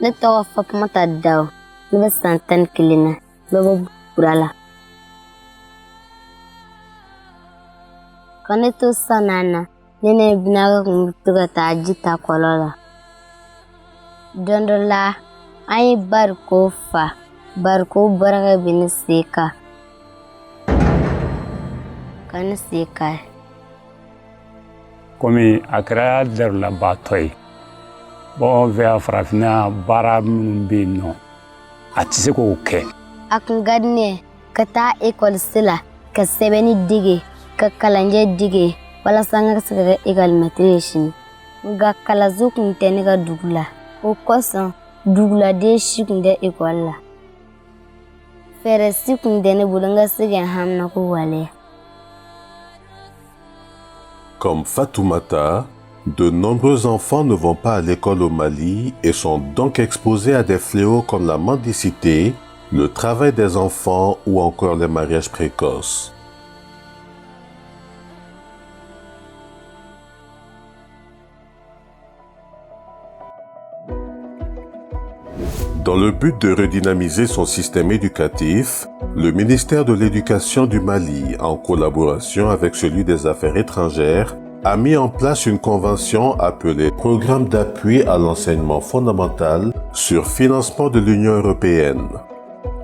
Ne tɔgɔ Fatumata Daw, ne bɛ san 11 na, ne bɛ Bukura la. Ka ne to san 4 na, ne ni Binaga kun bɛ to ka taa ji ta kɔlɔn la. Don dɔ la, an ye bariko fa, bariko baraka bɛ ne sen kan. Ka ne sen kan. Komi a kɛra darulabaatɔ ye. Bon fɛ a farafinna baara minnu bɛ yen nɔ a tɛ se k'o kɛ. A kun ka di ne ye ka taa ekɔliso la ka sɛbɛnni dege ka kalanjɛ dege walasa n ka se ka kɛ ekɔlimɛtiri ye sini. Nka kalanso kun tɛ ne ka dugu la. O kosɔn duguladen si kun tɛ ekɔli la. Fɛɛrɛ si kun tɛ ne bolo n ka se ka n haminako waleya. Comme Fatoumata, de nombreux enfants ne vont pas à l'école au Mali et sont donc exposés à des fléaux comme la mendicité, le travail des enfants ou encore les mariages précoces. Dans le but de redynamiser son système éducatif, le ministère de l'Éducation du Mali, en collaboration avec celui des Affaires étrangères, a mis en place une convention appelée Programme d'appui à l'enseignement fondamental sur financement de l'Union européenne.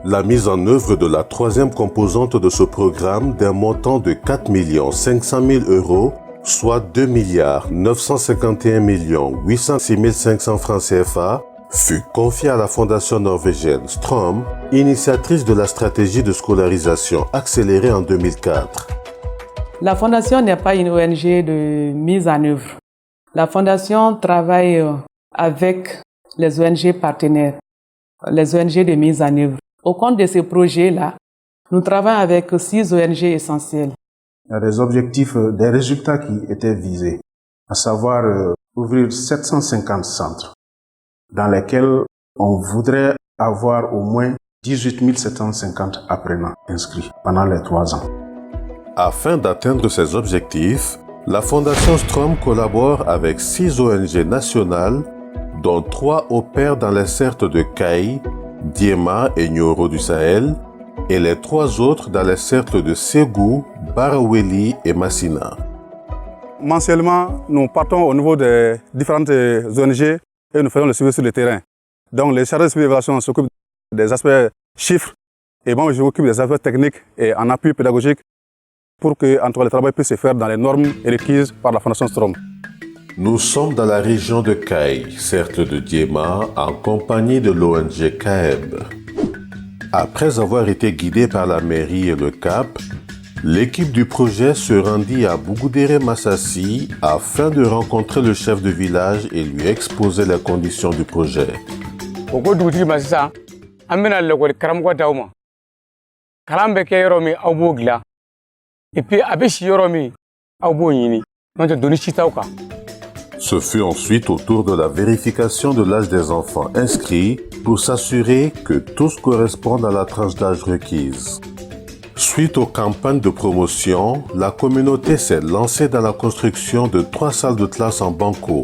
La mise en œuvre de la troisième composante de ce programme d'un montant de 4 500 000 €, soit 2 951 806 500 francs CFA, fut confiée à la fondation norvégienne Strom, initiatrice de la stratégie de scolarisation accélérée en 2004. La fondation n'est pas une ONG de mise en œuvre. La fondation travaille avec les ONG partenaires, les ONG de mise en œuvre. Au compte de ces projets-là, nous travaillons avec 6 ONG essentielles. Il y a des objectifs, des résultats qui étaient visés, à savoir ouvrir 750 centres dans lesquels on voudrait avoir au moins 18 750 apprenants inscrits pendant les 3 ans. Afin d'atteindre ces objectifs, la Fondation Strom collabore avec 6 ONG nationales, dont 3 opèrent dans les cercles de Kaï, Diema et Nioro du Sahel, et les 3 autres dans les cercles de Ségou, Baraweli et Massina. Mensuellement, nous partons au niveau des différentes ONG et nous faisons le suivi sur le terrain. Donc les chargés de suivi d'évaluation s'occupent des aspects chiffres et moi je m'occupe des aspects techniques et en appui pédagogique pour que le travail puisse se faire dans les normes requises par la Fondation Strom. Nous sommes dans la région de Kaï, cercle de Diema, en compagnie de l'ONG CAEB. Après avoir été guidée par la mairie et le CAP, l'équipe du projet se rendit à Bougoudéré Massassi afin de rencontrer le chef de village et lui exposer les conditions du projet. Ce fut ensuite au tour de la vérification de l'âge des enfants inscrits pour s'assurer que tous correspondent à la tranche d'âge requise. Suite aux campagnes de promotion, la communauté s'est lancée dans la construction de 3 salles de classe en banco.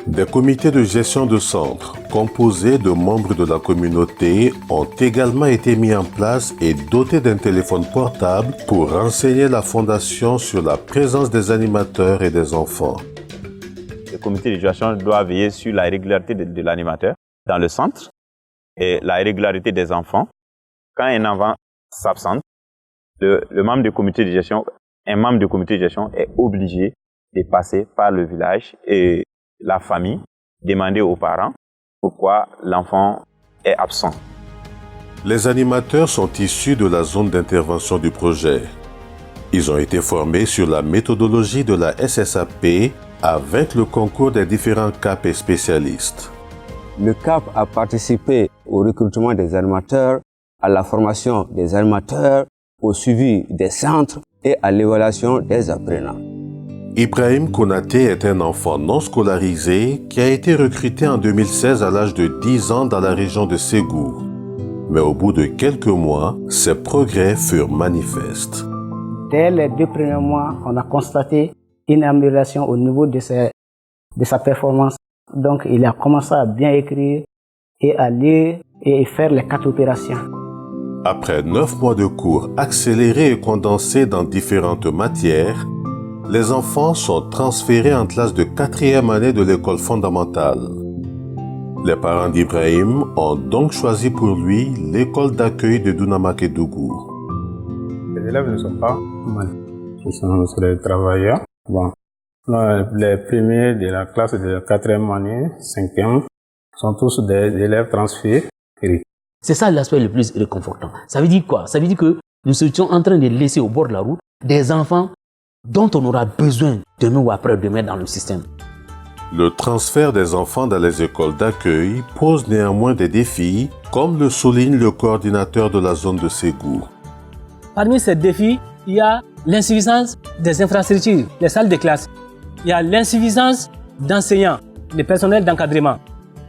Des comités de gestion de centres, composés de membres de la communauté, ont également été mis en place et dotés d'un téléphone portable pour renseigner la fondation sur la présence des animateurs et des enfants. Le comité de gestion doit veiller sur la régularité de l'animateur dans le centre et la régularité des enfants. Quand un enfant s'absente, un membre du comité de gestion est obligé de passer par le village et la famille, demander aux parents pourquoi l'enfant est absent. Les animateurs sont issus de la zone d'intervention du projet. Ils ont été formés sur la méthodologie de la SSAP avec le concours des différents CAP et spécialistes. Le CAP a participé au recrutement des animateurs, à la formation des animateurs, au suivi des centres et à l'évaluation des apprenants. Ibrahim Konaté est un enfant non scolarisé qui a été recruté en 2016 à l'âge de 10 ans dans la région de Ségou. Mais au bout de quelques mois, ses progrès furent manifestes. Dès les 2 premiers mois, on a constaté une amélioration au niveau de sa performance. Donc, il a commencé à bien écrire et à lire et faire les 4 opérations. Après 9 mois de cours accélérés et condensés dans différentes matières, les enfants sont transférés en classe de 4e année de l'école fondamentale. Les parents d'Ibrahim ont donc choisi pour lui l'école d'accueil de Dounamakedougou. Les élèves ne sont pas mal. Ils sont des travailleurs. Bon. Les premiers de la classe de la 4e année, 5e, sont tous des élèves transférés. C'est ça l'aspect le plus réconfortant. Ça veut dire quoi? Ça veut dire que nous étions en train de laisser au bord de la route des enfants dont on aura besoin demain ou après-demain dans le système. Le transfert des enfants dans les écoles d'accueil pose néanmoins des défis, comme le souligne le coordinateur de la zone de Ségou. Parmi ces défis, il y a l'insuffisance des infrastructures, les salles de classe. Il y a l'insuffisance d'enseignants, de personnel d'encadrement.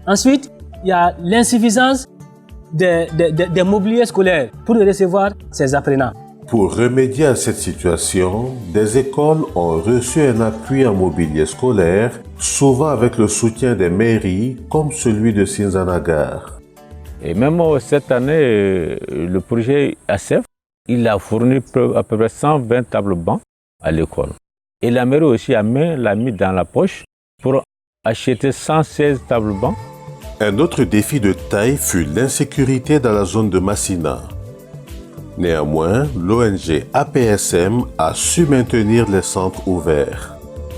Ensuite, il y a l'insuffisance des mobiliers scolaires pour recevoir ces apprenants. Pour remédier à cette situation, des écoles ont reçu un appui en mobilier scolaire, souvent avec le soutien des mairies, comme celui de Sinzanagar. Et même cette année, le projet ACEF, il a fourni à peu près 120 tables bancs à l'école. Et la mairie aussi l'a mis dans la poche pour acheter 116 tables bancs. Un autre défi de taille fut l'insécurité dans la zone de Massina. Néanmoins, l'ONG APSM a su maintenir les centres ouverts.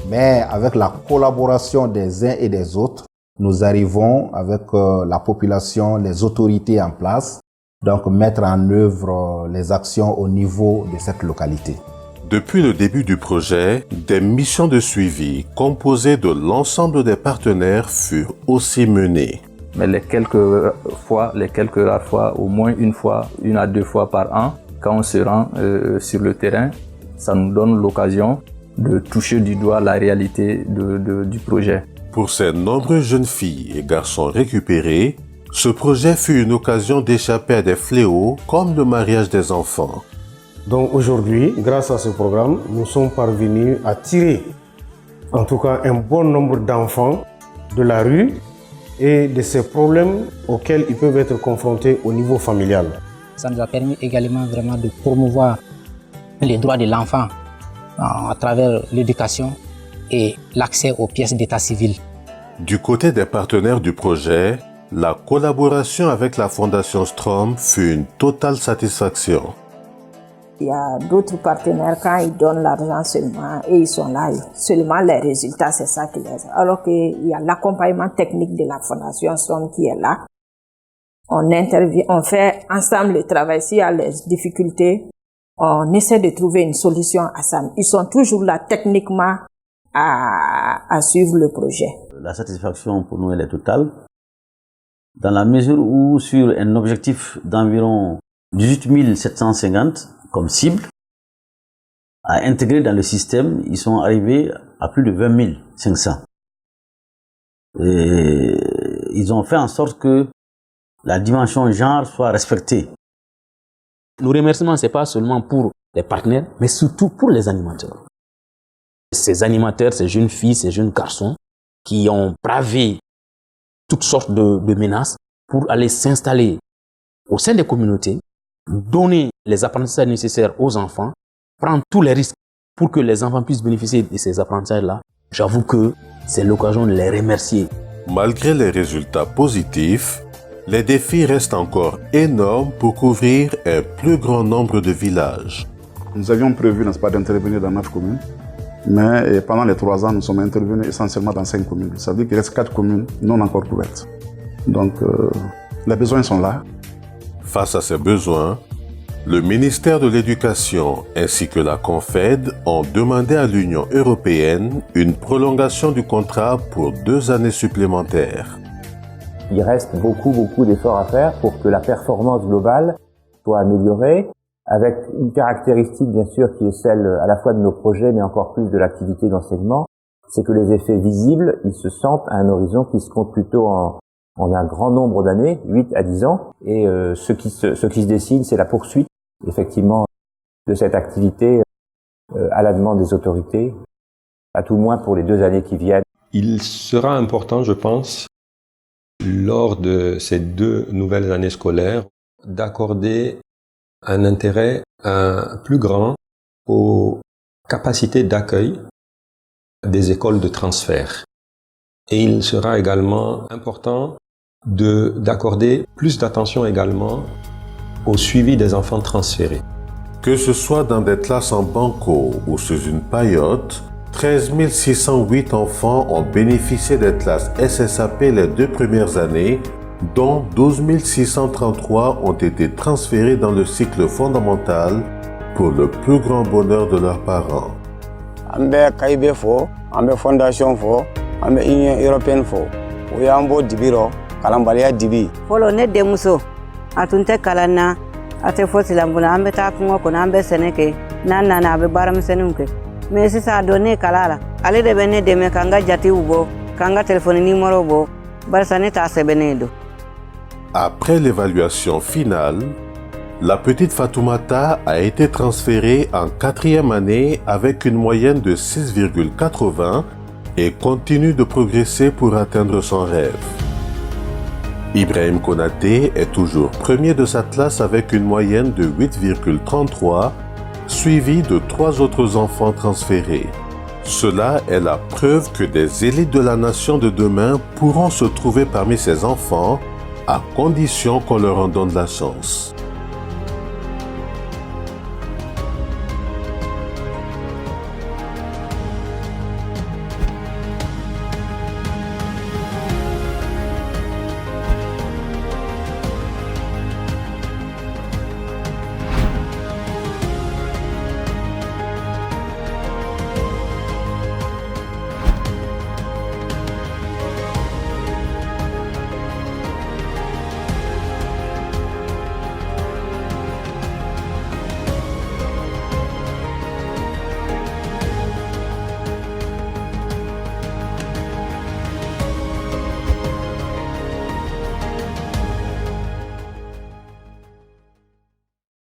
Mais avec la collaboration des uns et des autres, nous arrivons avec la population, les autorités en place, donc mettre en œuvre les actions au niveau de cette localité. Depuis le début du projet, des missions de suivi composées de l'ensemble des partenaires furent aussi menées. Mais les quelques rares fois, au moins une à deux fois par an, quand on se rend sur le terrain, ça nous donne l'occasion de toucher du doigt la réalité du projet. Pour ces nombreuses jeunes filles et garçons récupérés, ce projet fut une occasion d'échapper à des fléaux comme le mariage des enfants. Donc aujourd'hui, grâce à ce programme, nous sommes parvenus à tirer en tout cas un bon nombre d'enfants de la rue et de ces problèmes auxquels ils peuvent être confrontés au niveau familial. Ça nous a permis également vraiment de promouvoir les droits de l'enfant à travers l'éducation et l'accès aux pièces d'état civil. Du côté des partenaires du projet, la collaboration avec la Fondation Strom fut une totale satisfaction. Il y a d'autres partenaires, quand ils donnent l'argent seulement et ils sont là, seulement les résultats, c'est ça qui les... Alors qu'il y a l'accompagnement technique de la Fondation Strom qui est là. On intervient, on fait ensemble le travail. S'il y a les difficultés, on essaie de trouver une solution à ça. Ils sont toujours là techniquement à suivre le projet. La satisfaction pour nous elle est totale, dans la mesure où sur un objectif d'environ 18 750 comme cible, à intégrer dans le système, ils sont arrivés à plus de 20 500. Et ils ont fait en sorte que la dimension genre soit respectée. Nos remerciements, ce n'est pas seulement pour les partenaires, mais surtout pour les animateurs. Ces animateurs, ces jeunes filles, ces jeunes garçons qui ont bravé toutes sortes de menaces pour aller s'installer au sein des communautés, donner les apprentissages nécessaires aux enfants, prendre tous les risques pour que les enfants puissent bénéficier de ces apprentissages-là. J'avoue que c'est l'occasion de les remercier. Malgré les résultats positifs, les défis restent encore énormes pour couvrir un plus grand nombre de villages. Nous avions prévu, n'est-ce pas, d'intervenir dans 9 communes, mais pendant les 3 ans, nous sommes intervenus essentiellement dans 5 communes. Ça veut dire qu'il reste 4 communes non encore couvertes. Donc, les besoins sont là. Face à ces besoins, le ministère de l'Éducation ainsi que la Confed ont demandé à l'Union européenne une prolongation du contrat pour 2 années supplémentaires. Il reste beaucoup d'efforts à faire pour que la performance globale soit améliorée, avec une caractéristique bien sûr qui est celle à la fois de nos projets mais encore plus de l'activité d'enseignement, c'est que les effets visibles, ils se sentent à un horizon qui se compte plutôt en un grand nombre d'années, 8 à 10 ans, et ce qui se dessine, c'est la poursuite effectivement de cette activité à la demande des autorités à tout le moins pour les 2 années qui viennent. Il sera important, je pense, lors de ces 2 nouvelles années scolaires, d'accorder un intérêt plus grand aux capacités d'accueil des écoles de transfert. Et il sera également important d'accorder plus d'attention également au suivi des enfants transférés. Que ce soit dans des classes en banco ou sous une paillote, 13 608 enfants ont bénéficié des classes SSAP les 2 premières années, dont 12 633 ont été transférés dans le cycle fondamental pour le plus grand bonheur de leurs parents. Ambe Kaibe fo, ambe Fondation fo, ambe Union Européenne fo. Uyambo dibiro, kalambalia dibi. Folo ne demuso, atunte kalana, ate fosi lambuna ambe takungo kuna ambe seneke, nana na abe baram senunke. Mais si ça a donné kalala, ale de bene de me kanga jati ubo, kanga téléphone numéro bo, barsane ta sebenedo. Après l'évaluation finale, la petite Fatoumata a été transférée en 4e année avec une moyenne de 6,80 et continue de progresser pour atteindre son rêve. Ibrahim Konaté est toujours premier de sa classe avec une moyenne de 8,33, suivi de 3 autres enfants transférés. Cela est la preuve que des élites de la nation de demain pourront se trouver parmi ces enfants à condition qu'on leur en donne la chance.